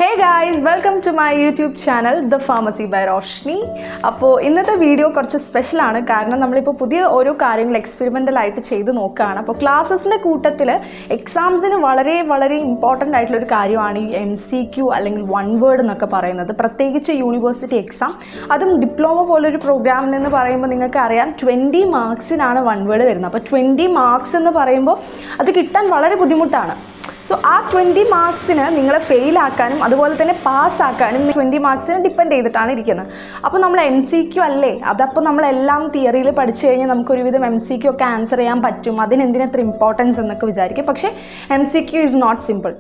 Hey guys, welcome to my YouTube channel The Pharmacy by Roshni. അപ്പോൾ ഇന്നത്തെ video കുറച്ച് special ആണ് കാരണം നമ്മളിപ്പോൾ പുതിയ ഓരോ കാര്യങ്ങൾ എക്സ്പെരിമെൻ്റൽ ആയിട്ട് ചെയ്ത് നോക്കുകയാണ്. അപ്പോൾ ക്ലാസ്സസിൻ്റെ കൂട്ടത്തിൽ എക്സാംസിന് വളരെ ഇമ്പോർട്ടൻ്റ് ആയിട്ടുള്ള ഒരു കാര്യമാണ് ഈ MCQ അല്ലെങ്കിൽ വൺ വേർഡ് എന്നൊക്കെ പറയുന്നത്. പ്രത്യേകിച്ച് യൂണിവേഴ്സിറ്റി എക്സാം, അതും ഡിപ്ലോമ പോലൊരു പ്രോഗ്രാമിൽ എന്ന് പറയുമ്പോൾ നിങ്ങൾക്ക് അറിയാം 20 മാർക്സിനാണ് വൺ വേർഡ് വരുന്നത്. അപ്പോൾ 20 മാർക്സ് എന്ന് പറയുമ്പോൾ അത് കിട്ടാൻ വളരെ ബുദ്ധിമുട്ടാണ്. സോ ആ 20 മാർക്സിന് നിങ്ങളെ ഫെയിലാക്കാനും അതുപോലെ തന്നെ പാസ്സാക്കാനും 20 മാർക്സിനെ ഡിപ്പെൻഡ് ചെയ്തിട്ടാണ് ഇരിക്കുന്നത്. അപ്പോൾ നമ്മൾ MCQ അല്ലേ, അതപ്പോൾ നമ്മളെല്ലാം തിയറിയിൽ പഠിച്ചു കഴിഞ്ഞാൽ നമുക്കൊരുവിധം MCQ ഒക്കെ ആൻസർ ചെയ്യാൻ പറ്റും, അതിനെന്തിനത്ര ഇമ്പോർട്ടൻസ് എന്നൊക്കെ വിചാരിക്കും. പക്ഷേ MCQ is not simple.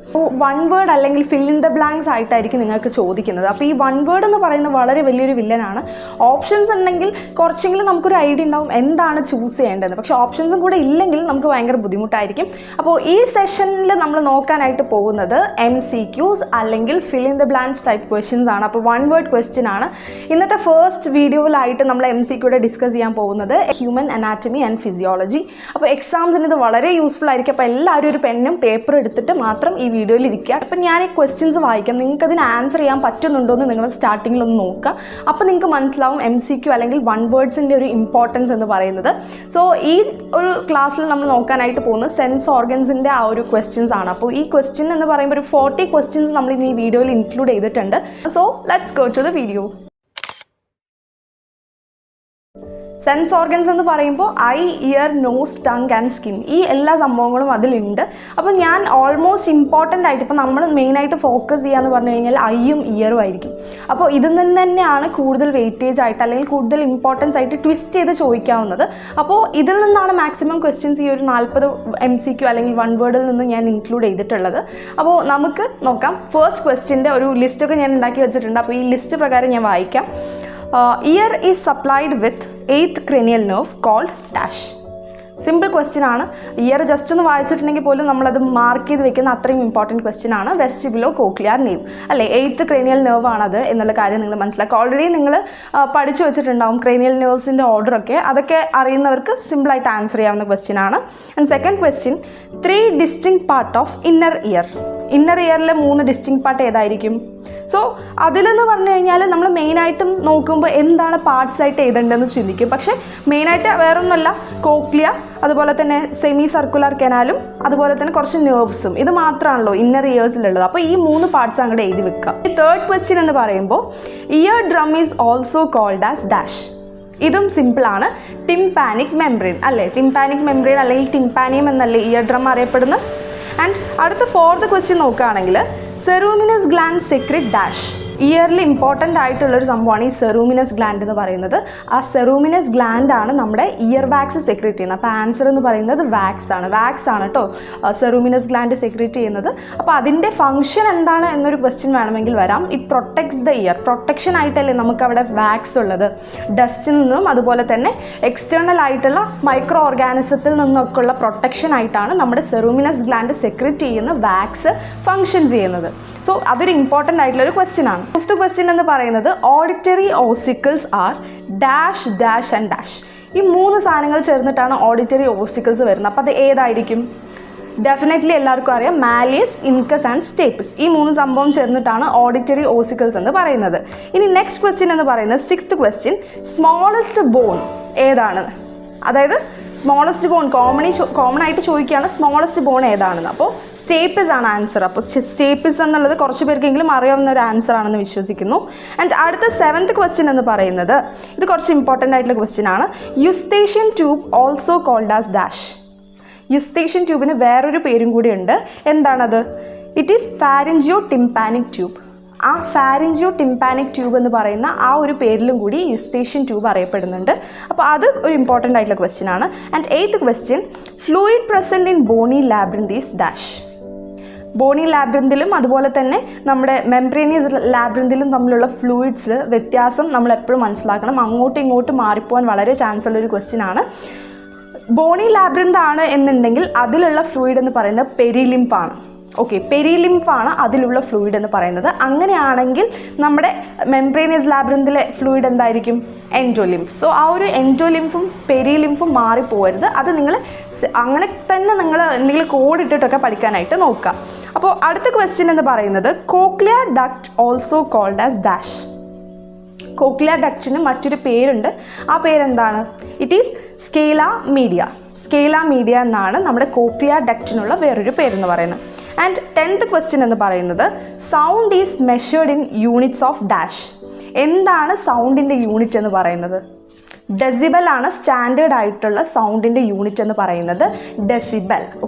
One word അല്ലെങ്കിൽ ഫിൽ ഇൻ ദ ബ്ലാങ്ക്സ് ആയിട്ടായിരിക്കും നിങ്ങൾക്ക് ചോദിക്കുന്നത്. അപ്പോൾ ഈ വൺ വേർഡ് എന്ന് പറയുന്നത് വളരെ വലിയൊരു വില്ലനാണ്. ഓപ്ഷൻസ് ഉണ്ടെങ്കിൽ കുറച്ചെങ്കിലും നമുക്കൊരു ഐഡിയ ഉണ്ടാവും എന്താണ് ചൂസ് ചെയ്യേണ്ടത്. പക്ഷേ ഓപ്ഷൻസും കൂടെ ഇല്ലെങ്കിൽ നമുക്ക് ഭയങ്കര ബുദ്ധിമുട്ടായിരിക്കും. അപ്പോൾ ഈ സെഷനിൽ നമ്മൾ നോക്കാനായിട്ട് പോകുന്നത് MCQs അല്ലെങ്കിൽ fill in the blanks type questions ആണ്. അപ്പോൾ വൺ വേർഡ് ക്വസ്റ്റ്യൻ ആണ്. ഇന്നത്തെ ഫസ്റ്റ് വീഡിയോയിലായിട്ട് നമ്മൾ MCQയുടെ ഡിസ്കസ് ചെയ്യാൻ പോകുന്നത് ഹ്യൂമൻ അനാറ്റമി ആൻഡ് ഫിസിയോളജി. അപ്പോൾ എക്സാംസിന് ഇത് വളരെ യൂസ്ഫുൾ ആയിരിക്കും. അപ്പോൾ എല്ലാവരും ഒരു പെന്നും പേപ്പറും എടുത്തിട്ട് മാത്രം ഈ വീഡിയോയിൽ ഇരിക്കുക. അപ്പോൾ ഞാൻ ഈ ക്വസ്റ്റ്യൻസ് വായിക്കാം, നിങ്ങൾക്ക് അതിന് ആൻസർ ചെയ്യാൻ പറ്റുന്നുണ്ടോ എന്ന് നിങ്ങൾ സ്റ്റാർട്ടിങ്ങിലൊന്ന് നോക്കുക. അപ്പോൾ നിങ്ങൾക്ക് മനസ്സിലാവും MCQ അല്ലെങ്കിൽ വൺ വേർഡ്സിൻ്റെ ഒരു ഇമ്പോർട്ടൻസ് എന്ന് പറയുന്നത്. സോ ഈ ഒരു ക്ലാസ്സിൽ നമ്മൾ നോക്കാനായിട്ട് പോകുന്നത് സെൻസ് ഓർഗൻസിൻ്റെ ആ ഒരു ക്വസ്റ്റ്യൻസ് ആണ്. അപ്പോൾ ഈ ക്വസ്റ്റ്യൻ എന്ന് പറയുമ്പോൾ ഒരു 40 ക്വസ്റ്റ്യൻസ് നമ്മൾ ഈ വീഡിയോയിൽ ഇൻക്ലൂഡ് ചെയ്തിട്ടുണ്ട്. So let's go to the video. Sense organs എന്ന് പറയുമ്പോൾ eye, ear, nose, tongue and skin, ഈ എല്ലാ സംഭവങ്ങളും അതിലുണ്ട്. അപ്പോൾ ഞാൻ ഓൾമോസ്റ്റ് ഇമ്പോർട്ടൻ്റ് ആയിട്ട് ഇപ്പോൾ നമ്മൾ മെയിനായിട്ട് ഫോക്കസ് ചെയ്യാന്ന് പറഞ്ഞു കഴിഞ്ഞാൽ ഐയും ഇയറും ആയിരിക്കും. അപ്പോൾ ഇതിൽ നിന്ന് തന്നെയാണ് കൂടുതൽ വെയിറ്റേജ് ആയിട്ട് അല്ലെങ്കിൽ കൂടുതൽ ഇമ്പോർട്ടൻസ് ആയിട്ട് ട്വിസ്റ്റ് ചെയ്ത് ചോദിക്കാവുന്നത്. അപ്പോൾ ഇതിൽ നിന്നാണ് മാക്സിമം ക്വസ്റ്റ്യൻസ് ഈ ഒരു 40 MCQ അല്ലെങ്കിൽ വൺ വേർഡിൽ നിന്ന് ഞാൻ ഇൻക്ലൂഡ് ചെയ്തിട്ടുള്ളത്. അപ്പോൾ നമുക്ക് നോക്കാം. ഫസ്റ്റ് ക്വസ്റ്റ്യൻ്റെ ഒരു ലിസ്റ്റൊക്കെ ഞാൻ ഉണ്ടാക്കി വെച്ചിട്ടുണ്ട്. അപ്പോൾ ഈ ലിസ്റ്റ് പ്രകാരം ഞാൻ വായിക്കാം. Ear is supplied with 8th cranial nerve called dash. Simple question ആണ്. ഇയർ ജസ്റ്റ് ഒന്ന് വായിച്ചിട്ടുണ്ടെങ്കിൽ പോലും നമ്മളത് മാർക്ക് ചെയ്ത് വെക്കുന്ന അത്രയും ഇമ്പോർട്ടൻറ്റ് ക്വസ്റ്റ്യൻ ആണ്. വെസ്റ്റിബുലോ കോക്ലിയർ നെർവ് അല്ലേ, 8th ക്രേനിയൽ നെർവ് ആണത് എന്നുള്ള കാര്യം നിങ്ങൾ മനസ്സിലാക്കുക. ഓൾറെഡി നിങ്ങൾ പഠിച്ചു വെച്ചിട്ടുണ്ടാവും ക്രേനിയൽ നെർവ്സിൻ്റെ ഓർഡറൊക്കെ. അതൊക്കെ അറിയുന്നവർക്ക് സിമ്പിളായിട്ട് ആൻസർ ചെയ്യാവുന്ന ക്വസ്റ്റ്യൻ ആണ്. And second question, 3 distinct part of inner ear. Inner ഇയറിലെ 3 ഡിസ്റ്റിങ് പാർട്ട് ഏതായിരിക്കും? സോ അതിലെന്ന് പറഞ്ഞു കഴിഞ്ഞാൽ നമ്മൾ മെയിനായിട്ടും നോക്കുമ്പോൾ എന്താണ് പാർട്സ് ആയിട്ട് എഴുതേണ്ടതെന്ന് ചിന്തിക്കും. പക്ഷേ മെയിനായിട്ട് വേറൊന്നുമല്ല, കോക്ലിയ, അതുപോലെ തന്നെ സെമി സർക്കുലർ കനാലും അതുപോലെ തന്നെ കുറച്ച് നെർവ്സും, ഇത് മാത്രമാണല്ലോ ഇന്നർ ഇയേഴ്സിലുള്ളത്. അപ്പോൾ ഈ 3 പാർട്സ് അങ്ങോട്ട് എഴുതി വെക്കുക. ഈ തേർഡ് ക്വസ്റ്റ്യൻ എന്ന് പറയുമ്പോൾ eardrum is also called as dash. ഇതും സിമ്പിളാണ്, ടിംപാനിക് മെംബ്രെയിൻ അല്ലേ. ടിംപാനിക് മെംബ്രെയിൻ അല്ലെങ്കിൽ ടിംപാനിയം എന്നല്ലേ ഇയർ ഡ്രം അറിയപ്പെടുന്നത്. ആൻഡ് അടുത്ത ഫോർത്ത് ക്വസ്റ്റ്യൻ നോക്കുകയാണെങ്കിൽ സെറൂമിനസ് ഗ്ലാൻഡ് സെക്രിറ്റ് ഡാഷ്. ഇയറിൽ ഇമ്പോർട്ടൻ്റ് ആയിട്ടുള്ളൊരു സംഭവമാണ് ഈ സെറൂമിനസ് ഗ്ലാൻഡ് എന്ന് പറയുന്നത്. ആ സെറൂമിനസ് ഗ്ലാൻഡ് ആണ് നമ്മുടെ ഇയർ വാക്സ് സെക്രീറ്റ് ചെയ്യുന്നത്. അപ്പോൾ ആൻസർ എന്ന് പറയുന്നത് വാക്സ് ആണ് കേട്ടോ സെറൂമിനസ് ഗ്ലാൻഡ് സെക്രീറ്റ് ചെയ്യുന്നത്. അപ്പോൾ അതിൻ്റെ ഫംഗ്ഷൻ എന്താണ് എന്നൊരു ക്വസ്റ്റ്യൻ വേണമെങ്കിൽ വരാം. It protects the year. Protection ആയിട്ടല്ലേ നമുക്കവിടെ വാക്സ് ഉള്ളത്. ഡസ്റ്റിൽ നിന്നും അതുപോലെ തന്നെ എക്സ്റ്റേണൽ ആയിട്ടുള്ള മൈക്രോ ഓർഗാനിസത്തിൽ നിന്നൊക്കെ ഉള്ള പ്രൊട്ടക്ഷൻ ആയിട്ടാണ് നമ്മുടെ സെറൂമിനസ് ഗ്ലാൻഡ് സെക്രീറ്റ് ചെയ്യുന്ന വാക്സ് ഫംഗ്ഷൻ ചെയ്യുന്നത്. സോ അതൊരു ഇമ്പോർട്ടൻ്റ് ആയിട്ടുള്ളൊരു ക്വസ്റ്റ്യൻ ആണ്. ഫിഫ്ത്ത് ക്വസ്റ്റ്യൻ എന്ന് പറയുന്നത് auditory ossicles are dash dash and dash. ഈ 3 സാധനങ്ങൾ ചേർന്നിട്ടാണ് ഓഡിറ്ററി ഓസിക്കിൾസ് വരുന്നത്. അപ്പോൾ അത് ഏതായിരിക്കും? ഡെഫിനറ്റ്ലി എല്ലാവർക്കും അറിയാം, മാലിയസ്, ഇൻകസ് ആൻഡ് സ്റ്റേപ്പിസ്. ഈ 3 സംഭവം ചേർന്നിട്ടാണ് ഓഡിറ്ററി ഓസിക്കിൾസ് എന്ന് പറയുന്നത്. ഇനി നെക്സ്റ്റ് ക്വസ്റ്റ്യൻ എന്ന് പറയുന്നത് സിക്സ്ത് ക്വസ്റ്റ്യൻ, സ്മോളസ്റ്റ് ബോൺ ഏതാണ്? അതായത് സ്മോളസ്റ്റ് ബോൺ കോമൺ ആയിട്ട് ചോദിക്കുകയാണ്, സ്മോളസ്റ്റ് ബോൺ ഏതാണെന്ന്. അപ്പോൾ സ്റ്റേപ്പിസ് ആണ് ആൻസർ. അപ്പോൾ സ്റ്റേപ്പിസ് എന്നുള്ളത് കുറച്ച് പേർക്കെങ്കിലും അറിയാവുന്ന ഒരു ആൻസർ ആണെന്ന് വിശ്വസിക്കുന്നു. ആൻഡ് അടുത്ത 7th ക്വസ്റ്റ്യൻ എന്ന് പറയുന്നത് ഇത് കുറച്ച് ഇമ്പോർട്ടൻ്റ് ആയിട്ടുള്ള ക്വസ്റ്റ്യൻ ആണ്. Eustachian tube also called as dash. Eustachian ട്യൂബിന് വേറൊരു പേരും കൂടി ഉണ്ട്. എന്താണത്? It is pharyngotympanic tube. ആ ഫാരിഞ്ചിയോ ടിംപാനിക് ട്യൂബ് എന്ന് പറയുന്ന ആ ഒരു പേരിലും കൂടി യുസ്തേഷ്യൻ ട്യൂബ് അറിയപ്പെടുന്നുണ്ട്. അപ്പോൾ അത് ഒരു ഇമ്പോർട്ടൻ്റ് ആയിട്ടുള്ള ക്വസ്റ്റ്യൻ ആണ്. And 8th question, fluid present in bony labyrinth is dash. Bony ലാബ്രിന്തിലും അതുപോലെ തന്നെ നമ്മുടെ മെംബ്രേനിയസ് ലാബ്രിന്തിലും തമ്മിലുള്ള ഫ്ലൂയിഡ്സ് വ്യത്യാസം നമ്മൾ എപ്പോഴും മനസ്സിലാക്കണം. അങ്ങോട്ടും ഇങ്ങോട്ടും മാറിപ്പോകാൻ വളരെ ചാൻസ് ഉള്ളൊരു ക്വസ്റ്റ്യൻ ആണ്. ബോണി ലാബ്രിന്ത് ആണ് എന്നുണ്ടെങ്കിൽ അതിലുള്ള ഫ്ലൂയിഡ് എന്ന് പറയുന്നത് പെരിലിംപാണ്. ഓക്കെ, പെരിലിംഫാണ് അതിലുള്ള ഫ്ലൂയിഡ് എന്ന് പറയുന്നത്. അങ്ങനെയാണെങ്കിൽ നമ്മുടെ മെംബ്രേനിയസ് ലാബ്രിന്തിലെ ഫ്ലൂയിഡ് എന്തായിരിക്കും? എൻഡോലിംഫ്. സോ ആ ഒരു എൻഡോലിംഫും പെരിലിംഫും മാറിപ്പോകരുത്. അത് നിങ്ങൾ അങ്ങനെ തന്നെ നിങ്ങൾ എന്തെങ്കിലും കോഡ് ഇട്ടിട്ടൊക്കെ പഠിക്കാനായിട്ട് നോക്കുക. അപ്പോൾ അടുത്ത ക്വസ്റ്റ്യൻ എന്ന് പറയുന്നത് cochlear duct also called as dash. Cochlear ഡക്റ്റിന് മറ്റൊരു പേരുണ്ട്. ആ പേരെന്താണ്? It is scala media. Scala media എന്നാണ് നമ്മുടെ കോക്ലിയർ ഡക്റ്റിനുള്ള വേറൊരു പേരെന്ന് പറയുന്നത്. ആൻഡ് 10th ക്വസ്റ്റ്യൻ എന്ന് പറയുന്നത് sound is measured in units of dash. എന്താണ് സൗണ്ടിൻ്റെ യൂണിറ്റ് എന്ന് പറയുന്നത്? ഡെസിബൽ ആണ് സ്റ്റാൻഡേർഡ് ആയിട്ടുള്ള സൗണ്ടിൻ്റെ യൂണിറ്റ് എന്ന് പറയുന്നത്, decibel.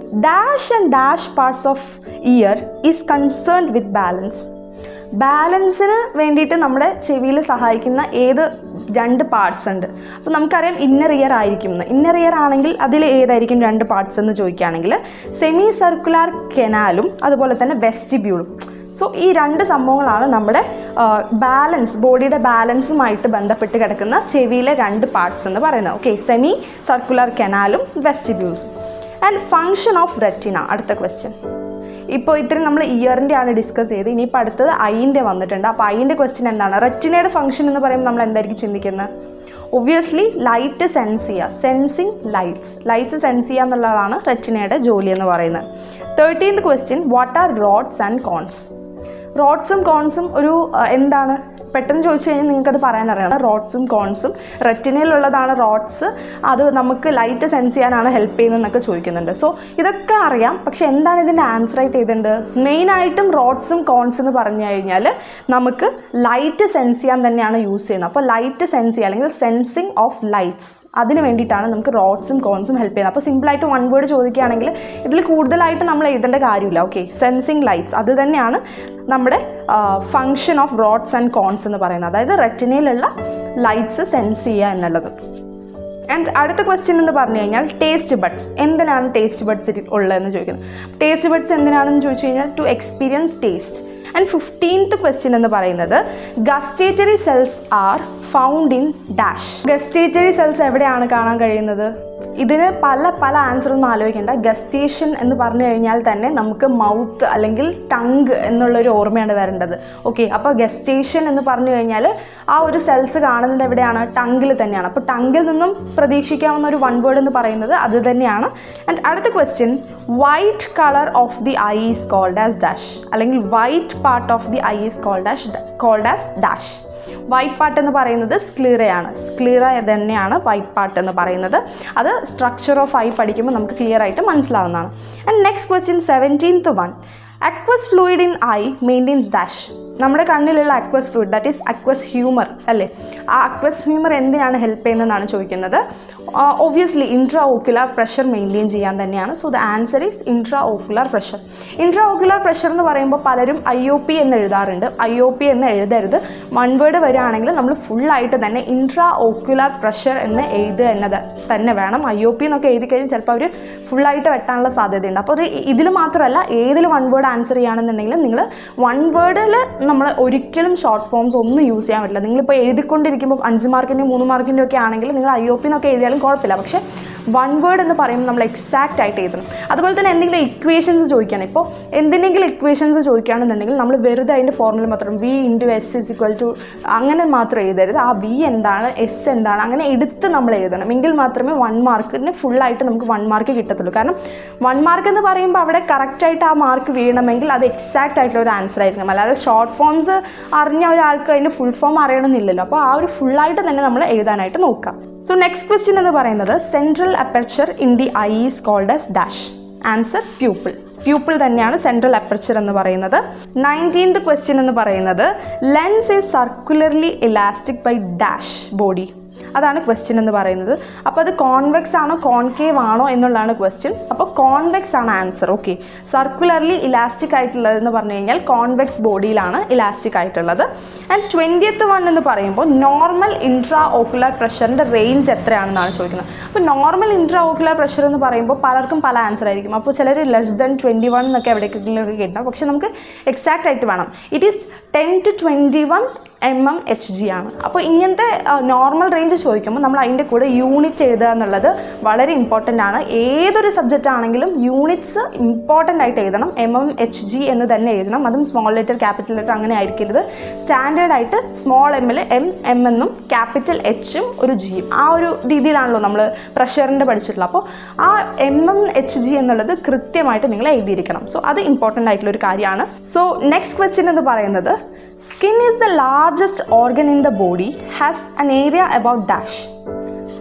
Dash and dash parts of ear is concerned with balance. ബാലൻസിന് വേണ്ടിയിട്ട് നമ്മുടെ ചെവിയിൽ സഹായിക്കുന്ന ഏത് 2 പാർട്സ് ഉണ്ട്? അപ്പോൾ നമുക്കറിയാം ഇന്നർ ഇയർ ആയിരിക്കും എന്ന്. ഇന്നർ ഇയർ ആണെങ്കിൽ അതിൽ ഏതായിരിക്കും 2 പാർട്സ് എന്ന് ചോദിക്കുകയാണെങ്കിൽ സെമി സർക്കുലാർ കെനാലും അതുപോലെ തന്നെ വെസ്റ്റിബ്യൂളും. സോ ഈ 2 സംഭവങ്ങളാണ് നമ്മുടെ ബാലൻസ്, ബോഡിയുടെ ബാലൻസുമായിട്ട് ബന്ധപ്പെട്ട് കിടക്കുന്ന ചെവിയിലെ 2 പാർട്സ് എന്ന് പറയുന്നത്. ഓക്കെ, സെമി സർക്കുലാർ കെനാലും വെസ്റ്റിബ്യൂൾസും. And function of retina. അടുത്ത ക്വസ്റ്റ്യൻ. ഇപ്പോൾ ഇത്രയും നമ്മൾ ഇയറിൻ്റെ ആണ് ഡിസ്കസ് ചെയ്ത്, ഇനിയിപ്പോൾ അടുത്തത് ഐൻ്റെ വന്നിട്ടുണ്ട്. അപ്പോൾ ഐൻ്റെ ക്വസ്റ്റ്യൻ എന്താണ്? റെറ്റിനയുടെ ഫംഗ്ഷൻ എന്ന് പറയുമ്പോൾ നമ്മൾ എന്തായിരിക്കും ചിന്തിക്കുന്നത്? ഒബ്വിയസ്ലി ലൈറ്റ് സെൻസ് ചെയ്യുക, സെൻസിങ് ലൈറ്റ്സ് സെൻസ് ചെയ്യുക എന്നുള്ളതാണ് റെറ്റിനയുടെ ജോലി എന്ന് പറയുന്നത്. 13th question what are rods and cones. റോഡ്സും കോൺസും ഒരു എന്താണ്? പെട്ടെന്ന് ചോദിച്ചു കഴിഞ്ഞാൽ നിങ്ങൾക്കത് പറയാൻ അറിയണം. റോഡ്സും കോൺസും, റെറ്റിനയിലുള്ളതാണ് റോഡ്സ്, അത് നമുക്ക് ലൈറ്റ് സെൻസ് ചെയ്യാനാണ് ഹെൽപ്പ് ചെയ്യുന്നതെന്നൊക്കെ ചോദിക്കുന്നുണ്ട്. സോ ഇതൊക്കെ അറിയാം, പക്ഷെ എന്താണ് ഇതിൻ്റെ ആൻസർ ആയിട്ട് ചെയ്തിട്ടുണ്ട്? മെയിനായിട്ടും റോഡ്സും കോൺസ് എന്ന് പറഞ്ഞു കഴിഞ്ഞാൽ നമുക്ക് ലൈറ്റ് സെൻസ് ചെയ്യാൻ തന്നെയാണ് യൂസ് ചെയ്യുന്നത്. അപ്പോൾ ലൈറ്റ് സെൻസ് ചെയ്യുക അല്ലെങ്കിൽ സെൻസിങ് ഓഫ് ലൈറ്റ്സ്, അതിന് വേണ്ടിയിട്ടാണ് നമുക്ക് റോഡ്സും കോൺസും ഹെൽപ്പ് ചെയ്യുന്നത്. അപ്പോൾ സിമ്പിളായിട്ട് 1 വേർഡ് ചോദിക്കുകയാണെങ്കിൽ ഇതിൽ കൂടുതലായിട്ട് നമ്മൾ എഴുതേണ്ട കാര്യമില്ല. ഓക്കെ, സെൻസിങ് ലൈറ്റ്സ്, അത് തന്നെയാണ് നമ്മുടെ function of rods and cones എന്ന് പറയുന്നത്. അതായത് റെറ്റിനയിലുള്ള ലൈറ്റ്സ് സെൻസ് ചെയ്യുക എന്നുള്ളത്. ആൻഡ് അടുത്ത ക്വസ്റ്റ്യൻ എന്ന് പറഞ്ഞു കഴിഞ്ഞാൽ ടേസ്റ്റ് ബഡ്സ്. എന്തിനാണ് ടേസ്റ്റ് ബഡ്സ് ഉള്ളതെന്ന് ചോദിക്കുന്നത്. ടേസ്റ്റ് ബഡ്സ് എന്തിനാണെന്ന് ചോദിച്ചു കഴിഞ്ഞാൽ to experience taste. And 15th question എന്ന് പറയുന്നത് gustatory cells are found in dash. Gustatory cells എവിടെയാണ് കാണാൻ കഴിയുന്നത്? ഇതിന് പല ആൻസറൊന്നും ആലോചിക്കേണ്ട. ഗസ്റ്റേഷൻ എന്ന് പറഞ്ഞു കഴിഞ്ഞാൽ തന്നെ നമുക്ക് മൗത്ത് അല്ലെങ്കിൽ ടങ്ക് എന്നുള്ളൊരു ഓർമ്മയാണ് വരേണ്ടത്. ഓക്കെ, അപ്പോൾ ഗസ്റ്റേഷൻ എന്ന് പറഞ്ഞു കഴിഞ്ഞാൽ ആ ഒരു സെൽസ് കാണുന്നത് എവിടെയാണ്? ടങ്കിൽ തന്നെയാണ്. അപ്പോൾ ടങ്കിൽ നിന്നും പ്രതീക്ഷിക്കാവുന്ന ഒരു 1 വേർഡ് എന്ന് പറയുന്നത് അത് തന്നെയാണ്. ആൻഡ് അടുത്ത question white colour of the eye is called as dash, അല്ലെങ്കിൽ white part of the eye is called as dash. White part എന്ന് പറയുന്നത് സ്ക്ലീറയാണ്. സ്ക്ലീറ തന്നെയാണ് വൈറ്റ് പാർട്ട് എന്ന് പറയുന്നത്. അത് സ്ട്രക്ചർ ഓഫ് ഐ പഠിക്കുമ്പോൾ നമുക്ക് ക്ലിയർ ആയിട്ട് മനസ്സിലാവുന്നതാണ്. And next question 17th one. Aqueous fluid in eye maintains dash. നമ്മുടെ കണ്ണിലുള്ള aqueous fluid, that is aqueous humour അല്ലേ? ആ അക്വസ് ഹ്യൂമർ എന്തിനാണ് ഹെൽപ്പ് ചെയ്യുന്നതെന്നാണ് ചോദിക്കുന്നത്. Obviously intra ocular pressure maintain ചെയ്യാൻ തന്നെയാണ്. So the answer is intra ocular pressure. Intra ocular pressure എന്ന് പറയുമ്പോൾ പലരും IOP എന്ന് എഴുതാറുണ്ട്. IOP എന്ന് എഴുതരുത്. 1 വേർഡ് വരികയാണെങ്കിൽ നമ്മൾ ഫുള്ളായിട്ട് തന്നെ ഇൻട്രാ ഓക്കുലാർ പ്രഷർ എന്ന് എഴുതുക എന്നത് തന്നെ വേണം. IOP എന്നൊക്കെ എഴുതി കഴിഞ്ഞാൽ ചിലപ്പോൾ അവർ ഫുള്ളായിട്ട് വെട്ടാനുള്ള സാധ്യതയുണ്ട്. അപ്പോൾ അത് ഇതിൽ മാത്രമല്ല, ഏതിൽ 1 വേർഡ് ആൻസർ ചെയ്യുകയാണെന്നുണ്ടെങ്കിൽ നിങ്ങൾ 1 വേർഡിൽ നമ്മൾ ഒരിക്കലും ഷോർട്ട് ഫോംസ് ഒന്നും യൂസ് ചെയ്യാൻ പറ്റില്ല. നിങ്ങളിപ്പോൾ എഴുതിക്കൊണ്ടിരിക്കുമ്പോൾ 5 മാർക്കിൻ്റെയും 3 മാർക്കിൻ്റെ ഒക്കെ ആണെങ്കിൽ നിങ്ങൾ IOP എന്നൊക്കെ എഴുതിയാലും കുഴപ്പമില്ല. പക്ഷേ 1 വേർഡ് എന്ന് പറയുമ്പോൾ നമ്മൾ എക്സാക്റ്റ് ആയിട്ട് എഴുതണം. അതുപോലെ തന്നെ എന്തെങ്കിലും ഇക്വേഷൻസ് ചോദിക്കുകയാണ്. ഇപ്പോൾ എന്തിനെങ്കിലും ഇക്വേഷൻസ് ചോദിക്കുകയാണെന്നുണ്ടെങ്കിൽ നമ്മൾ വെറുതെ അതിൻ്റെ ഫോർമുല മാത്രം V × S = അങ്ങനെ മാത്രം എഴുതരുത്. ആ V എന്താണ്, S എന്താണ്, അങ്ങനെ എടുത്ത് നമ്മൾ എഴുതണം. എങ്കിൽ മാത്രമേ 1 മാർക്കിന് ഫുള്ളായിട്ട് നമുക്ക് 1 മാർക്ക് കിട്ടത്തുള്ളൂ. കാരണം 1 മാർക്ക് എന്ന് പറയുമ്പോൾ അവിടെ കറക്റ്റായിട്ട് ആ മാർക്ക് വീഴണമെങ്കിൽ അത് എക്സാക്റ്റ് ആയിട്ടുള്ള ഒരു ആൻസർ ആയിരിക്കണം. അല്ലാതെ ഷോർട്ട് ഫോംസ് അറിഞ്ഞ ഒരാൾക്ക് അതിൻ്റെ ഫുൾ ഫോം അറിയണമെന്നില്ലല്ലോ. അപ്പോൾ ആ ഒരു ഫുള്ളായിട്ട് തന്നെ നമ്മൾ എഴുതാനായിട്ട് നോക്കാം. സോ നെക്സ്റ്റ് ക്വസ്റ്റ്യൻ എന്ന് പറയുന്നത് central aperture in the eye is called as dash. Answer pupil. Pupil തന്നെയാണ് സെൻട്രൽ അപ്പർച്ചർ എന്ന് പറയുന്നത്. 19th ക്വസ്റ്റ്യൻ എന്ന് പറയുന്നത് lens is circularly elastic by dash body. അതാണ് ക്വസ്റ്റ്യൻ എന്ന് പറയുന്നത്. അപ്പോൾ അത് കോൺവെക്സ് ആണോ കോൺകേവ് ആണോ എന്നുള്ളതാണ് ക്വസ്റ്റ്യൻസ്. അപ്പോൾ കോൺവെക്സ് ആണ് ആൻസർ. ഓക്കെ, സർക്കുലർലി ഇലാസ്റ്റിക് ആയിട്ടുള്ളതെന്ന് പറഞ്ഞു കഴിഞ്ഞാൽ കോൺവെക്സ് ബോഡിയിലാണ് ഇലാസ്റ്റിക് ആയിട്ടുള്ളത്. ആൻഡ് 20th one എന്ന് പറയുമ്പോൾ നോർമൽ ഇൻട്രാ ഓക്കുലാർ പ്രഷറിൻ്റെ റേഞ്ച് എത്രയാണെന്നാണ് ചോദിക്കുന്നത്. അപ്പോൾ നോർമൽ ഇൻട്രാ ഓക്കുലാർ പ്രഷർ എന്ന് പറയുമ്പോൾ പലർക്കും പല ആൻസർ ആയിരിക്കും. അപ്പോൾ ചിലർ <21 എന്നൊക്കെ എവിടേക്കെങ്കിലുമൊക്കെ കിട്ടണം. പക്ഷേ നമുക്ക് എക്സാക്റ്റ് ആയിട്ട് വേണം. ഇറ്റ് ഈസ് 10 to 21 mmHg ആണ്. അപ്പോൾ ഇങ്ങനത്തെ നോർമൽ റേഞ്ച് ചോദിക്കുമ്പോൾ നമ്മൾ അതിൻ്റെ കൂടെ യൂണിറ്റ് എഴുതുക എന്നുള്ളത് വളരെ ഇമ്പോർട്ടൻ്റ് ആണ്. ഏതൊരു സബ്ജക്റ്റ് ആണെങ്കിലും യൂണിറ്റ്സ് ഇമ്പോർട്ടൻ്റ് ആയിട്ട് എഴുതണം. mmHg എന്ന് തന്നെ എഴുതണം. അതും സ്മോൾ ലെറ്റർ ക്യാപിറ്റൽ ലെറ്റർ അങ്ങനെ ആയിരിക്കരുത്. സ്റ്റാൻഡേർഡ് ആയിട്ട് സ്മോൾ എമ്മിൽ m എന്നും ക്യാപിറ്റൽ എച്ചും ഒരു ജിയും ആ ഒരു രീതിയിലാണല്ലോ നമ്മൾ പ്രഷറിൻ്റെ പഠിച്ചിട്ടുള്ളത്. അപ്പോൾ ആ mmHg എന്നുള്ളത് കൃത്യമായിട്ട് നിങ്ങൾ എഴുതിയിരിക്കണം. സോ അത് ഇമ്പോർട്ടൻ്റ് ആയിട്ടുള്ള ഒരു കാര്യമാണ്. സോ നെക്സ്റ്റ് ക്വസ്റ്റ്യൻ എന്ന് പറയുന്നത് skin is the largest organ in the body has an area about dash.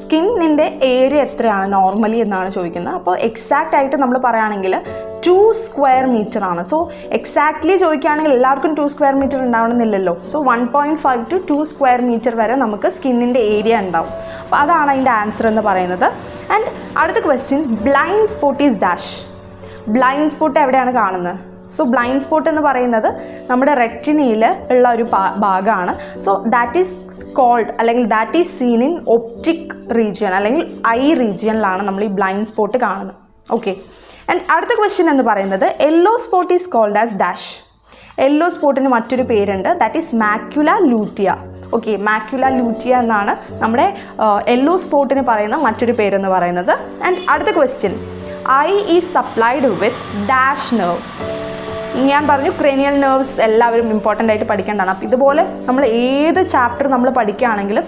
സ്കിന്നിൻ്റെ ഏരിയ എത്രയാണ് നോർമലി എന്നാണ് ചോദിക്കുന്നത്. അപ്പോൾ എക്സാക്റ്റ് ആയിട്ട് നമ്മൾ പറയുകയാണെങ്കിൽ 2 സ്ക്വയർ മീറ്റർ ആണ്. സോ എക്സാക്ട്ലി ചോദിക്കുകയാണെങ്കിൽ എല്ലാവർക്കും 2 സ്ക്വയർ മീറ്റർ ഉണ്ടാവണമെന്നില്ലല്ലോ. സോ 1.5 to 2 സ്ക്വയർ മീറ്റർ വരെ നമുക്ക് സ്കിന്നിൻ്റെ ഏരിയ ഉണ്ടാവും. അപ്പോൾ അതാണ് അതിൻ്റെ ആൻസർ എന്ന് പറയുന്നത്. ആൻഡ് അടുത്ത question blind spot is dash. Blind spot എവിടെയാണ് കാണുന്നത്? സോ ബ്ലൈൻഡ് സ്പോട്ട് എന്ന് പറയുന്നത് നമ്മുടെ റെറ്റിനയിൽ ഉള്ള ഒരു ഭാഗമാണ്. സോ ദാറ്റ് ഈസ് കോൾഡ് അല്ലെങ്കിൽ that is seen in optic region അല്ലെങ്കിൽ ഐ റീജിയനിലാണ് നമ്മൾ ഈ ബ്ലൈൻഡ് സ്പോട്ട് കാണുന്നത്. ഓക്കെ. ആൻഡ് അടുത്ത ക്വസ്റ്റ്യൻ എന്ന് പറയുന്നത് yellow spot is called as dash. Yellow സ്പോട്ടിന് മറ്റൊരു പേരുണ്ട്, that is macula lutea. Okay, macula lutea എന്നാണ് നമ്മുടെ യെല്ലോ സ്പോട്ടിന് പറയുന്ന മറ്റൊരു പേരെന്ന് പറയുന്നത്. ആൻഡ് അടുത്ത question I is supplied with dash nerve. ഞാൻ പറഞ്ഞു ക്രേനിയൽ നെർവ്സ് എല്ലാവരും ഇമ്പോർട്ടൻ്റ് ആയിട്ട് പഠിക്കേണ്ടതാണ്. അപ്പോൾ ഇതുപോലെ നമ്മൾ ഏത് ചാപ്റ്റർ നമ്മൾ പഠിക്കുകയാണെങ്കിലും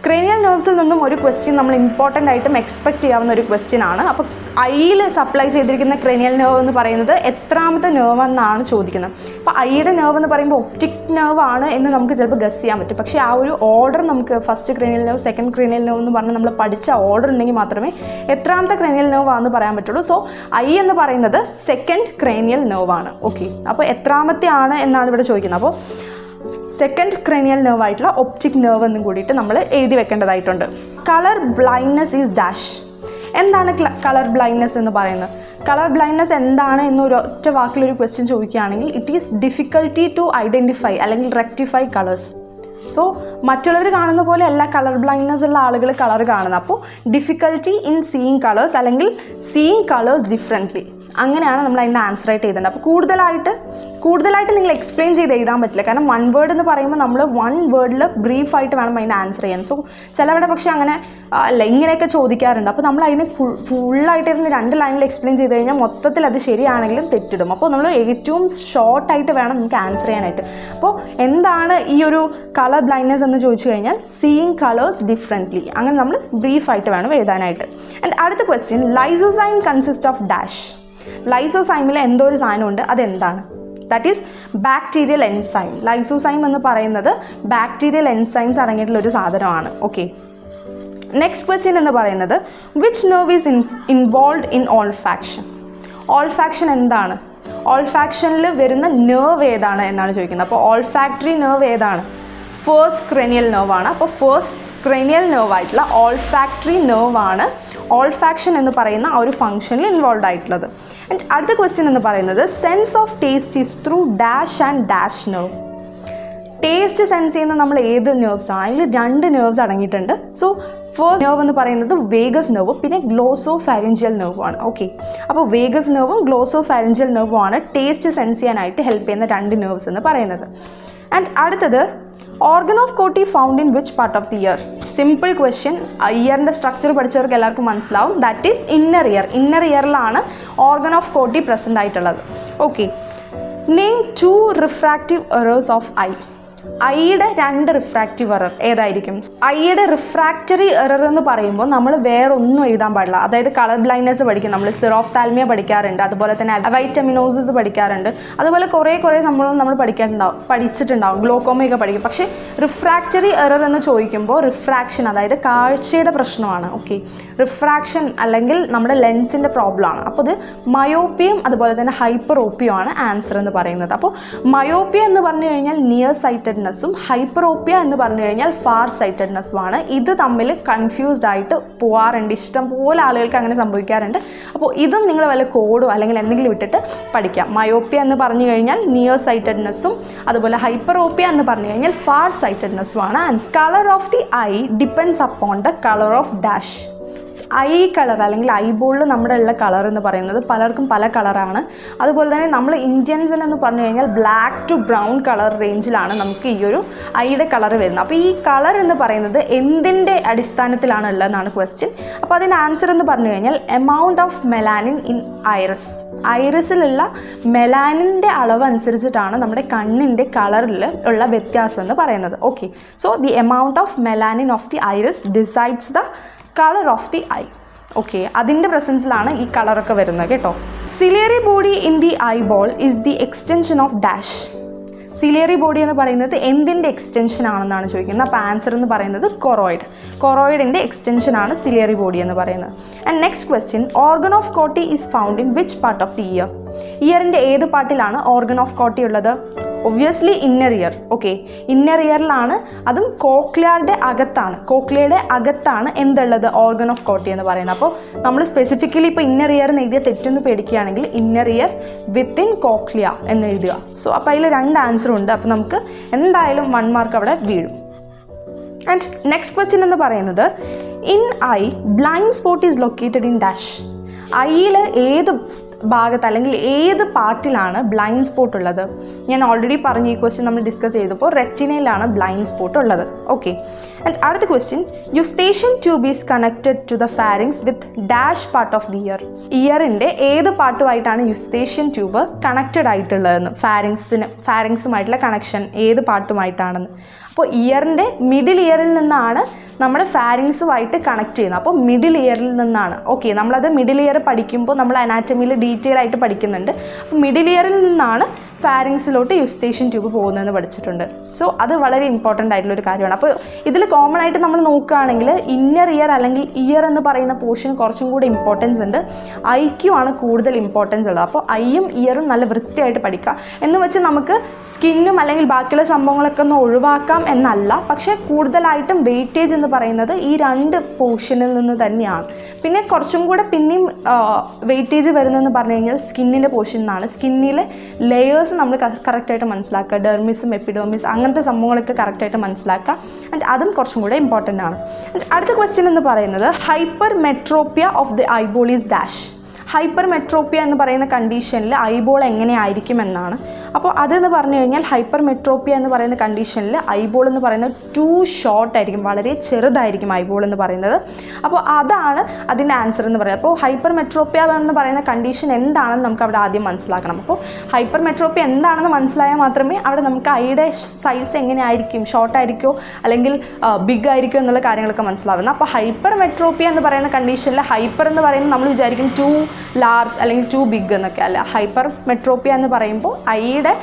ക്രേനിയൽ നെർവ്സിൽ നിന്നും ഒരു ക്വസ്റ്റ്യൻ നമ്മൾ ഇമ്പോർട്ടൻ്റ് ആയിട്ടും എക്സ്പെക്റ്റ് ചെയ്യാവുന്ന ഒരു ക്വസ്റ്റ്യൻ ആണ്. അപ്പോൾ ഐയിൽ സപ്ലൈ ചെയ്തിരിക്കുന്ന ക്രേനിയൽ നെർവ് എന്ന് പറയുന്നത് എത്രാമത്തെ നെർവ് എന്നാണ് ചോദിക്കുന്നത്. അപ്പോൾ ഐയുടെ നെർവ് എന്ന് പറയുമ്പോൾ ഒപ്റ്റിക് നെർവ് ആണ് എന്ന് നമുക്ക് ചിലപ്പോൾ ഗസ് ചെയ്യാൻ പറ്റും. പക്ഷേ ആ ഒരു ഓർഡർ നമുക്ക് first cranial nerve, second cranial nerve എന്ന് പറഞ്ഞ് നമ്മൾ പഠിച്ച ഓർഡർ ഉണ്ടെങ്കിൽ മാത്രമേ എത്രാമത്തെ ക്രേനിയൽ നെർവ് ആണെന്ന് പറയാൻ പറ്റുള്ളൂ. സോ ഐ എന്ന് പറയുന്നത് സെക്കൻഡ് ക്രേനിയൽ നെർവ് ആണ്. ഓക്കെ, അപ്പോൾ എത്രാമത്തെ ആണ് എന്നാണ് ഇവിടെ ചോദിക്കുന്നത്. അപ്പോൾ സെക്കൻഡ് ക്രേനിയൽ നെർവ് ആയിട്ടുള്ള ഒപ്റ്റിക് നെർവ് എന്നും കൂടിയിട്ട് നമ്മൾ എഴുതി വെക്കേണ്ടതായിട്ടുണ്ട്. Colour blindness is dash. എന്താണ് കളർ ബ്ലൈൻഡ്നെസ് എന്ന് പറയുന്നത്? കളർ ബ്ലൈൻഡ്നെസ് എന്താണ് എന്നൊരൊറ്റ വാക്കിലൊരു ക്വസ്റ്റ്യൻ ചോദിക്കുകയാണെങ്കിൽ it is difficulty to identify അല്ലെങ്കിൽ റെക്ടിഫൈ കളേഴ്സ്. സോ മറ്റുള്ളവർ കാണുന്ന പോലെ അല്ല കളർ ബ്ലൈൻഡ്നെസ് ഉള്ള ആളുകൾ കളർ കാണുന്നത്. അപ്പോൾ ഡിഫിക്കൽട്ടി ഇൻ സീയിങ് കളേഴ്സ് അല്ലെങ്കിൽ സീയിങ് കളേഴ്സ് ഡിഫറെൻ്റ്ലി, അങ്ങനെയാണ് നമ്മൾ അതിൻ്റെ ആൻസർ ആയിട്ട് എഴുതേണ്ടത്. അപ്പോൾ കൂടുതലായിട്ട് നിങ്ങൾ എക്സ്പ്ലെയിൻ ചെയ്ത് എഴുതാൻ പറ്റില്ല. കാരണം 1 വേർഡ് എന്ന് പറയുമ്പോൾ നമ്മൾ 1 വേർഡിൽ ബ്രീഫായിട്ട് വേണം അതിൻ്റെ ആൻസർ ചെയ്യാൻ. സോ ചിലവിടെ പക്ഷേ അങ്ങനെ അല്ല, ഇങ്ങനെയൊക്കെ ചോദിക്കാറുണ്ട്. അപ്പോൾ നമ്മൾ അതിന് ഫുള്ളായിട്ടിരുന്ന് 2 ലൈനിൽ എക്സ്പ്ലെയിൻ ചെയ്ത് കഴിഞ്ഞാൽ മൊത്തത്തിൽ അത് ശരിയാണെങ്കിലും തെറ്റിടും. അപ്പോൾ നമ്മൾ ഏറ്റവും ഷോർട്ടായിട്ട് വേണം നമുക്ക് ആൻസർ ചെയ്യാനായിട്ട്. അപ്പോൾ എന്താണ് ഈ ഒരു കളർ ബ്ലൈൻഡ്നെസ് എന്ന് ചോദിച്ചു കഴിഞ്ഞാൽ സീയിങ് കളേഴ്സ് ഡിഫറെൻ്റ്ലി, അങ്ങനെ നമ്മൾ ബ്രീഫായിട്ട് വേണം എഴുതാനായിട്ട്. ആൻഡ് അടുത്ത question lysozyme consist of dash. ലൈസോസൈമിൽ എന്തോ ഒരു സാധനമുണ്ട്, അതെന്താണ്? That is bacterial enzyme. Lysozyme എന്ന് പറയുന്നത് ബാക്ടീരിയൽ എൻസൈംസ് അടങ്ങിയിട്ടുള്ള ഒരു സാധനമാണ്. ഓക്കെ, നെക്സ്റ്റ് ക്വസ്റ്റ്യൻ എന്ന് പറയുന്നത് which nerve is involve in olfaction. Olfaction എന്താണ്? ഓൾഫാക്ഷനിൽ വരുന്ന നെർവ് ഏതാണ് എന്നാണ് ചോദിക്കുന്നത്. അപ്പോൾ ഓൾഫാക്ടറി നെർവ് ഏതാണ്? ഫസ്റ്റ് ക്രേനിയൽ നെർവ് ആണ്. അപ്പോൾ ഫസ്റ്റ് ക്രേനിയൽ നെർവ് ആയിട്ടുള്ള ഓൾഫാക്ടറി നെർവ് ആണ് ഓൾഫാക്ഷൻ എന്ന് പറയുന്ന ആ ഒരു ഫംഗ്ഷനിൽ ഇൻവോൾവ് ആയിട്ടുള്ളത്. ആൻഡ് അടുത്ത ക്വസ്റ്റ്യൻ എന്ന് പറയുന്നത് sense of taste is through dash and dash nerve. Taste sense ചെയ്യുന്ന നമ്മൾ ഏത് നെർവ്സ് ആണ്? അതിൽ 2 നെർവ്സ് അടങ്ങിയിട്ടുണ്ട്. സോ ഫസ്റ്റ് നെർവ് എന്ന് പറയുന്നത് വേഗസ് നെർവ്, പിന്നെ ഗ്ലോസോ ഫാരിഞ്ചിയൽ നെർവ് ആണ്. ഓക്കെ, അപ്പോൾ വേഗസ് നെർവും ഗ്ലോസോ ഫാരിഞ്ചിയൽ നെർവും ആണ് ടേസ്റ്റ് സെൻസ് ചെയ്യാനായിട്ട് ഹെൽപ്പ് ചെയ്യുന്ന 2 നെർവ്സ് എന്ന് പറയുന്നത്. ആൻഡ് അടുത്തത് organ of Corti found in which part of the ear. Simple question, ഇയറിൻ്റെ സ്ട്രക്ചർ പഠിച്ചവർക്ക് എല്ലാവർക്കും മനസ്സിലാവും. That is inner ear. Inner ഇയറിലാണ് ഓർഗൻ ഓഫ് കോട്ടി പ്രസൻ്റ് ആയിട്ടുള്ളത്. Okay, name 2 refractive errors of eye. ഐയുടെ 2 റിഫ്രാക്റ്റീവ് എറർ ഏതായിരിക്കും? ഐയുടെ റിഫ്രാക്റ്ററി എറർ എന്ന് പറയുമ്പോൾ നമ്മൾ വേറെ ഒന്നും എഴുതാൻ പാടില്ല. അതായത് കളർ ബ്ലൈൻഡ്നെസ് പഠിക്കും, നമ്മൾ സിറോഫ്താൽമിയ പഠിക്കാറുണ്ട്, അതുപോലെ തന്നെ വൈറ്റമിനോസിസ് പഠിക്കാറുണ്ട്, അതുപോലെ കുറേ സംഭവം നമ്മൾ പഠിച്ചിട്ടുണ്ടാവും, ഗ്ലോക്കോമയൊക്കെ പഠിക്കും. പക്ഷേ റിഫ്രാക്റ്ററി എറർ എന്ന് ചോദിക്കുമ്പോൾ റിഫ്രാക്ഷൻ, അതായത് കാഴ്ചയുടെ പ്രശ്നമാണ്. ഓക്കെ, റിഫ്രാക്ഷൻ അല്ലെങ്കിൽ നമ്മുടെ ലെൻസിൻ്റെ പ്രോബ്ലമാണ്. അപ്പോൾ ഇത് മയോപ്പിയും അതുപോലെ തന്നെ ഹൈപ്പറോപ്പിയും ആണ് ആൻസർ എന്ന് പറയുന്നത്. അപ്പോൾ മയോപ്പിയ എന്ന് പറഞ്ഞു കഴിഞ്ഞാൽ നിയർ സൈറ്റഡ്നെസ്സും ഹൈപ്പറോപ്പിയ എന്ന് പറഞ്ഞു കഴിഞ്ഞാൽ ഫാർ സൈറ്റഡ്നെസ്സുമാണ്. ഇത് തമ്മിൽ കൺഫ്യൂസ്ഡ് ആയിട്ട് പോവാറുണ്ട്. ഇഷ്ടംപോലെ ആളുകൾക്ക് അങ്ങനെ സംഭവിക്കാറുണ്ട്. അപ്പോൾ ഇതും നിങ്ങൾ വല്ല കോഡോ അല്ലെങ്കിൽ എന്തെങ്കിലും ഇട്ടിട്ട് പഠിക്കാം. മയോപ്പിയ എന്ന് പറഞ്ഞു കഴിഞ്ഞാൽ നിയർ സൈറ്റഡ്നെസ്സും അതുപോലെ ഹൈപ്പറോപ്പിയ എന്ന് പറഞ്ഞു കഴിഞ്ഞാൽ ഫാർ സൈറ്റഡ്നെസ്സുമാണ് answer. Colour of the eye depends upon the colour of dash. Eye colour അല്ലെങ്കിൽ ഐബോളിൽ നമ്മുടെ ഉള്ള കളർ എന്ന് പറയുന്നത് പലർക്കും പല കളറാണ്. അതുപോലെ തന്നെ നമ്മൾ ഇന്ത്യൻസിന് എന്ന് പറഞ്ഞു കഴിഞ്ഞാൽ ബ്ലാക്ക് ടു ബ്രൗൺ കളർ റേഞ്ചിലാണ് നമുക്ക് ഈ ഒരു ഐയുടെ കളർ വരുന്നത്. അപ്പോൾ ഈ കളർ എന്ന് പറയുന്നത് എന്തിൻ്റെ അടിസ്ഥാനത്തിലാണ് ഉള്ളതെന്നാണ് ക്വസ്റ്റ്യൻ. അപ്പോൾ അതിൻ്റെ ആൻസർ എന്ന് പറഞ്ഞു കഴിഞ്ഞാൽ amount of melanin in iris. ഐറിസിലുള്ള മെലാനിൻ്റെ അളവ് അനുസരിച്ചിട്ടാണ് നമ്മുടെ കണ്ണിൻ്റെ കളറിൽ ഉള്ള വ്യത്യാസം എന്ന് പറയുന്നത്. Okay, so the amount of melanin of the iris decides the colour of the eye. Okay, അതിൻ്റെ പ്രസൻസിലാണ് ഈ കളറൊക്കെ വരുന്നത് കേട്ടോ. Ciliary body in the eyeball is the extension of dash. Ciliary body എന്ന് പറയുന്നത് എന്തിൻ്റെ എക്സ്റ്റൻഷൻ ആണെന്നാണ് ചോദിക്കുന്നത്. അപ്പോൾ ആൻസർ എന്ന് പറയുന്നത് കൊറോയിഡ്. കൊറോയിഡിൻ്റെ എക്സ്റ്റൻഷനാണ് സിലിയറി ബോഡി എന്ന് പറയുന്നത്. And next question, organ of Corti is found in which part of the ear? ഇയറിൻ്റെ ഏത് പാർട്ടിലാണ് ഓർഗൻ ഓഫ് കോട്ടി ഉള്ളത്? Obviously inner ear. Okay, inner ഇയറിലാണ്, അതും കോക്ലിയയുടെ അകത്താണ് എന്തുള്ളത്? ഓർഗൻ ഓഫ് കോട്ടി എന്ന് പറയുന്നത്. അപ്പോൾ നമ്മൾ സ്പെസിഫിക്കലി ഇപ്പോൾ ഇന്നർ ഇയർ എന്ന് എഴുതിയ തെറ്റൊന്ന് പേടിക്കുകയാണെങ്കിൽ ഇന്നർ ഇയർ വിത്തിൻ കോക്ലിയ എന്ന് എഴുതുക. സോ അപ്പോൾ അതിൽ 2 ആൻസറും ഉണ്ട്. അപ്പോൾ നമുക്ക് എന്തായാലും 1 മാർക്ക് അവിടെ വീഴും. ആൻഡ് നെക്സ്റ്റ് ക്വസ്റ്റ്യൻ എന്ന് പറയുന്നത്, in I blind spot is located in dash. ഐയിൽ ഏത് ഭാഗത്ത് അല്ലെങ്കിൽ ഏത് പാർട്ടിലാണ് ബ്ലൈൻഡ് സ്പോട്ട് ഉള്ളത്? ഞാൻ ഓൾറെഡി പറഞ്ഞു, ഈ ക്വസ്റ്റ്യൻ നമ്മൾ ഡിസ്കസ് ചെയ്തപ്പോൾ റെറ്റിനയിലാണ് ബ്ലൈൻഡ് സ്പോട്ട് ഉള്ളത്. ഓക്കെ, ആൻഡ് അടുത്ത question, Eustachian tube is connected to the pharynx with dash part of the ear. ഇയറിൻ്റെ ഏത് പാർട്ടുമായിട്ടാണ് യുസ്തേഷ്യൻ ട്യൂബ് കണക്റ്റഡ് ആയിട്ടുള്ളതെന്ന്? ഫാരിങ്സുമായിട്ടുള്ള കണക്ഷൻ ഏത് പാർട്ടുമായിട്ടാണെന്ന്. അപ്പോൾ ഇയറിൻ്റെ മിഡിൽ ഇയറിൽ നിന്നാണ് നമ്മൾ ഫാരിങ്സുമായിട്ട് കണക്ട് ചെയ്യുന്നത്. അപ്പോൾ മിഡിൽ ഇയറിൽ നിന്നാണ്. ഓക്കെ, നമ്മളത് മിഡിൽ ഇയർ പഠിക്കുമ്പോൾ നമ്മൾ അനാറ്റമിയിൽ ഡീറ്റെയിൽ ആയിട്ട് പഠിക്കുന്നുണ്ട്. അപ്പോൾ മിഡിൽ ഇയറിൽ നിന്നാണ് ഫാരിങ്സിലോട്ട് യുസ്തേഷ്യൻ ട്യൂബ് പോകുന്നതെന്ന് പഠിച്ചിട്ടുണ്ട്. സോ അത് വളരെ ഇമ്പോർട്ടൻ്റ് ആയിട്ടുള്ളൊരു കാര്യമാണ്. അപ്പോൾ ഇതിൽ കോമൺ ആയിട്ട് നമ്മൾ നോക്കുകയാണെങ്കിൽ ഇന്നർ ഇയർ അല്ലെങ്കിൽ ഇയർ എന്ന് പറയുന്ന പോർഷൻ കുറച്ചും കൂടി ഇമ്പോർട്ടൻസ് ഉണ്ട്. ഐക്കും ആണ് കൂടുതൽ ഇമ്പോർട്ടൻസ് ഉള്ളത്. അപ്പോൾ ഐയും ഇയറും നല്ല വൃത്തിയായിട്ട് പഠിക്കുക എന്ന് വെച്ച് നമുക്ക് സ്കിന്നും അല്ലെങ്കിൽ ബാക്കിയുള്ള സംഭവങ്ങളൊക്കെ ഒന്ന് ഒഴിവാക്കാം എന്നല്ല. പക്ഷേ കൂടുതലായിട്ടും വെയിറ്റേജ് എന്ന് പറയുന്നത് ഈ 2 പോർഷനിൽ നിന്ന് തന്നെയാണ്. പിന്നെ കുറച്ചും കൂടെ പിന്നെയും വെയിറ്റേജ് വരുന്നതെന്ന് പറഞ്ഞു കഴിഞ്ഞാൽ സ്കിന്നിൻ്റെ പോർഷൻ നിന്നാണ്. സ്കിന്നിലെ ലെയേഴ്സ് നമ്മൾ കറക്റ്റായിട്ട് മനസ്സിലാക്കുക. ഡെർമിസും എപ്പിഡെർമിസ് അങ്ങനത്തെ സംഭവങ്ങളൊക്കെ കറക്റ്റായിട്ട് മനസ്സിലാക്കുക. ആൻഡ് അതും കുറച്ചും കൂടെ ഇമ്പോർട്ടൻ്റ് ആണ്. ആൻഡ് അടുത്ത ക്വസ്റ്റ്യൻ എന്ന് പറയുന്നത്, hypermetropia of the eyeball is dash. Hypermetropia എന്ന് പറയുന്ന കണ്ടീഷനിൽ ഐബോൾ എങ്ങനെയായിരിക്കും എന്നാണ്. അപ്പോൾ അതെന്ന് പറഞ്ഞു കഴിഞ്ഞാൽ ഹൈപ്പർ മെട്രോപ്പിയ എന്ന് പറയുന്ന കണ്ടീഷനിൽ ഐബോൾ എന്ന് പറയുന്നത് ടു ഷോർട്ട് ആയിരിക്കും, വളരെ ചെറുതായിരിക്കും ഐബോൾ എന്ന് പറയുന്നത്. അപ്പോൾ അതാണ് അതിൻ്റെ ആൻസർ എന്ന് പറയുന്നത്. അപ്പോൾ ഹൈപ്പർ മെട്രോപ്പിയ എന്ന് പറയുന്ന കണ്ടീഷൻ എന്താണെന്ന് നമുക്ക് അവിടെ ആദ്യം മനസ്സിലാക്കണം. അപ്പോൾ ഹൈപ്പർ മെട്രോപ്പിയ എന്താണെന്ന് മനസ്സിലായാൽ മാത്രമേ അവിടെ നമുക്ക് ഐയുടെ സൈസ് എങ്ങനെയായിരിക്കും, ഷോർട്ടായിരിക്കുമോ അല്ലെങ്കിൽ ബിഗ് ആയിരിക്കുമോ എന്നുള്ള കാര്യങ്ങളൊക്കെ മനസ്സിലാവുന്നത്. അപ്പോൾ ഹൈപ്പർ മെട്രോപ്പിയ എന്ന് പറയുന്ന കണ്ടീഷനിൽ ഹൈപ്പർ എന്ന് പറയുന്നത് നമ്മൾ വിചാരിക്കും ടു ലാർജ് അല്ലെങ്കിൽ ടു ബിഗ് എന്നൊക്കെ അല്ല. ഹൈപ്പർ മെട്രോപ്പിയ എന്ന് പറയുമ്പോൾ ഐയുടെ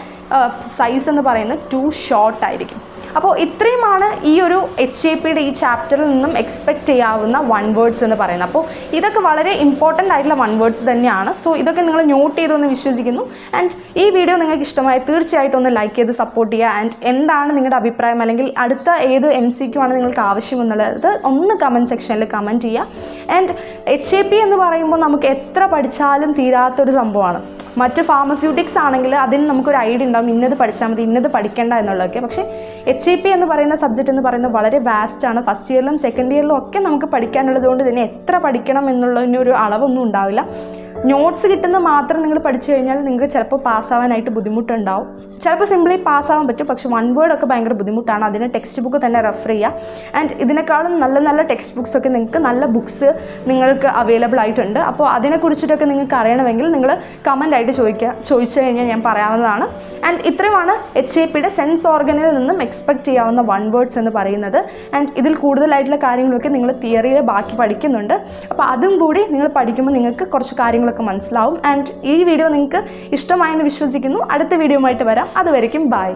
സൈസ് എന്ന് പറയുന്നത് ടു ഷോർട്ട് ആയിരിക്കും. അപ്പോൾ ഇത്രയുമാണ് ഈ ഒരു HAPയുടെ ഈ ചാപ്റ്ററിൽ നിന്നും എക്സ്പെക്റ്റ് ചെയ്യാവുന്ന 1 വേർഡ്സ് എന്ന് പറയുന്നത്. അപ്പോൾ ഇതൊക്കെ വളരെ ഇമ്പോർട്ടൻ്റ് ആയിട്ടുള്ള 1 വേർഡ്സ് തന്നെയാണ്. സോ ഇതൊക്കെ നിങ്ങൾ നോട്ട് ചെയ്തെന്ന് വിശ്വസിക്കുന്നു. ആൻഡ് ഈ വീഡിയോ നിങ്ങൾക്ക് ഇഷ്ടമായി തീർച്ചയായിട്ടും ഒന്ന് ലൈക്ക് ചെയ്ത് സപ്പോർട്ട് ചെയ്യുക. ആൻഡ് എന്താണ് നിങ്ങളുടെ അഭിപ്രായം അല്ലെങ്കിൽ അടുത്ത ഏത് MCQ ആണ് നിങ്ങൾക്ക് ആവശ്യമെന്നുള്ളത് ഒന്ന് കമൻറ്റ് സെക്ഷനിൽ കമൻറ്റ് ചെയ്യുക. ആൻഡ് HAP എന്ന് പറയുമ്പോൾ നമുക്ക് എത്ര പഠിച്ചാലും തീരാത്തൊരു സംഭവമാണ്. മറ്റ് ഫാർമസ്യൂട്ടിക്സ് ആണെങ്കിൽ അതിന് നമുക്കൊരു ഐഡിയ ഉണ്ടാവും, ഇന്നത് പഠിച്ചാൽ മതി, ഇന്നത് പഠിക്കേണ്ട എന്നുള്ളതൊക്കെ. പക്ഷേ HAP എന്ന് പറയുന്ന സബ്ജക്റ്റ് എന്ന് പറയുന്നത് വളരെ വാസ്റ്റാണ്. ഫസ്റ്റ് ഇയറിലും സെക്കൻഡ് ഇയറിലും ഒക്കെ നമുക്ക് പഠിക്കാനുള്ളത് കൊണ്ട് തന്നെ എത്ര പഠിക്കണം എന്നുള്ളതിനൊരു അളവൊന്നും ഉണ്ടാവില്ല. നോട്ട്സ് കിട്ടുന്ന മാത്രം നിങ്ങൾ പഠിച്ചു കഴിഞ്ഞാൽ നിങ്ങൾക്ക് ചിലപ്പോൾ പാസ്സാവാനായിട്ട് ബുദ്ധിമുട്ടുണ്ടാവും. ചിലപ്പോൾ സിംപ്ലി പാസ്സാവാൻ പറ്റും, പക്ഷേ 1 വേർഡൊക്കെ ഭയങ്കര ബുദ്ധിമുട്ടാണ്. അതിന് ടെക്സ്റ്റ് ബുക്ക് തന്നെ റെഫർ ചെയ്യുക. ആൻഡ് ഇതിനേക്കാളും നല്ല നല്ല ടെക്സ്റ്റ് ബുക്സ് ഒക്കെ നിങ്ങൾക്ക് നല്ല ബുക്സ് നിങ്ങൾക്ക് അവൈലബിൾ ആയിട്ടുണ്ട്. അപ്പോൾ അതിനെക്കുറിച്ചിട്ടൊക്കെ നിങ്ങൾക്ക് അറിയണമെങ്കിൽ നിങ്ങൾ കമൻ്റ് ആയിട്ട് ചോദിച്ചു കഴിഞ്ഞാൽ ഞാൻ പറയാവുന്നതാണ്. ആൻഡ് ഇത്രയുമാണ് HAPയുടെ സെൻസ് ഓർഗനിൽ നിന്നും എക്സ്പെക്റ്റ് ചെയ്യാവുന്ന 1 വേർഡ്സ് എന്ന് പറയുന്നത്. ആൻഡ് ഇതിൽ കൂടുതലായിട്ടുള്ള കാര്യങ്ങളൊക്കെ നിങ്ങൾ തിയറിയിൽ ബാക്കി പഠിക്കുന്നുണ്ട്. അപ്പോൾ അതും കൂടി നിങ്ങൾ പഠിക്കുമ്പോൾ നിങ്ങൾക്ക് കുറച്ച് കാര്യങ്ങളൊക്കെ മനസ്സിലാവും. ആൻഡ് ഈ വീഡിയോ നിങ്ങൾക്ക് ഇഷ്ടമായെന്ന് വിശ്വസിക്കുന്നു. അടുത്ത വീഡിയോ ആയിട്ട് വരാം. അതുവരയ്ക്കും ബൈ.